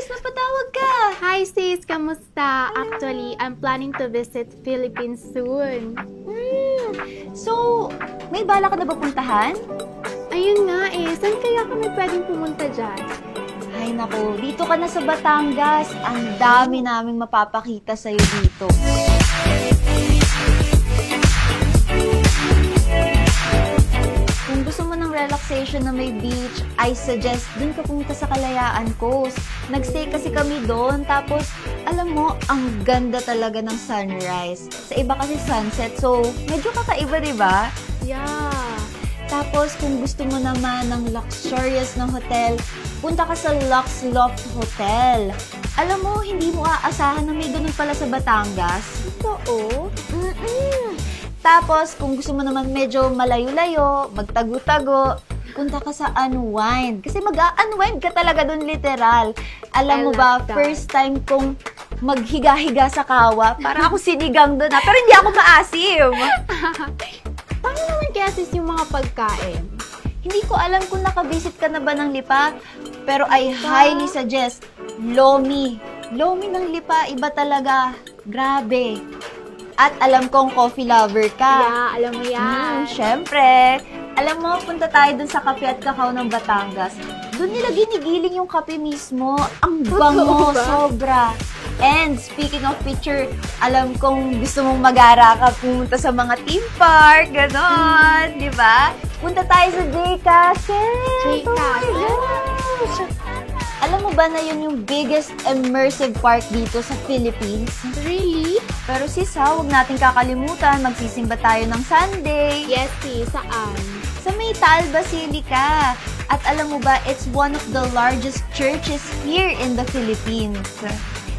sis, napatawag ka. Hi sis, kamusta? Actually, I'm planning to visit Philippines soon. So, may bala ka na ba puntahan? Ayun nga saan kaya kami pwedeng pumunta dyan? Ay naku, dito ka na sa Batangas. Ang dami naming mapapakita sa'yo dito. Kung gusto mo ng relaxation na may beach, I suggest dun ka pumunta sa Kalayaan Coast. Nagstay kasi kami doon, tapos alam mo, ang ganda talaga ng sunrise. Sa iba kasi sunset, so medyo kakaiba, di ba? Yeah. Tapos, kung gusto mo naman ng luxurious na hotel, punta ka sa Lux Loft Hotel. Alam mo, hindi mo aasahan na may ganun pala sa Batangas. Oo. Tapos, kung gusto mo naman medyo malayo-layo, magtago-tago, punta ka sa Unwind. Kasi mag-unwind ka talaga dun literal. Alam mo ba, first time kong maghiga-higa sa kawa, para ako sinigang dun pero hindi ako maasim. Paano naman kaya sis yung mga pagkain? Hindi ko alam kung nakavisit ka na ba ng Lipa, pero I highly suggest Lomi. Lomi ng Lipa, iba talaga. Grabe. At alam kong coffee lover ka. Yeah, alam mo yan. Syempre. Alam mo, punta tayo dun sa Kape at Kakao ng Batangas. Doon nila ginigiling yung kape mismo. Ang bango, sobra. And speaking of picture, alam kong gusto mong mag-ara ka pumunta sa mga theme park, gano'n, di ba? Punta tayo sa J Castle. J Castle? Oh my gosh! Alam mo ba na yun yung biggest immersive park dito sa Philippines? Really? Pero sis ha, huwag natin kakalimutan, magsisimba tayo ng Sunday. Yes sis, saan? Sa may Taal Basilica. At alam mo ba, it's one of the largest churches here in the Philippines.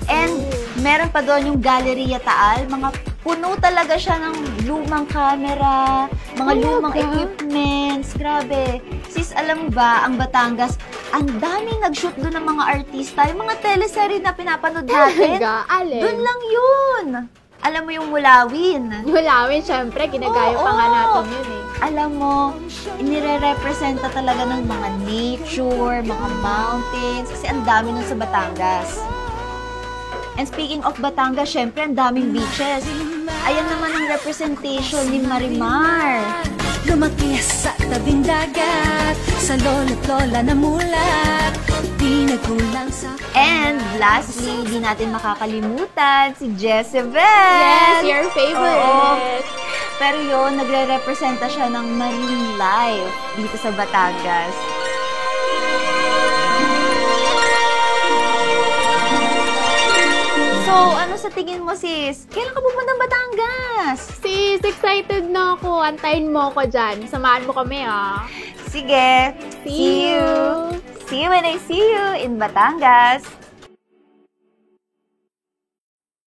And meron pa doon yung Galleria Taal, mga puno talaga siya ng lumang camera, mga lumang equipments, grabe. Sis, alam mo ba, ang Batangas, ang daming nag-shoot doon ng mga artista, yung mga teleserye na pinapanood natin. Alin? Doon lang yun. Alam mo yung Mulawin. Mulawin, syempre, ginagayo pa nga natin yun Alam mo, inire-representa talaga ng mga nature, mga mountains, kasi ang dami nun sa Batangas. And speaking of Batangas, syempre, ang daming beaches. Ayan naman ang representation ni Marimar. Lumaki sa tabing dagat, sa lolo't lola na mulat, di nagkulang sa... And lastly, di natin makakalimutan si Jezebel. Yes, your favorite. Oo. Pero yun, nagre-representa siya ng marine life dito sa Batangas. So, ano sa tingin mo, sis? Kailan ka pupuntang Batangas? Sis, excited na ako. Antayin mo ako dyan. Samahan mo kami, Sige. See you. See you when I see you in Batangas.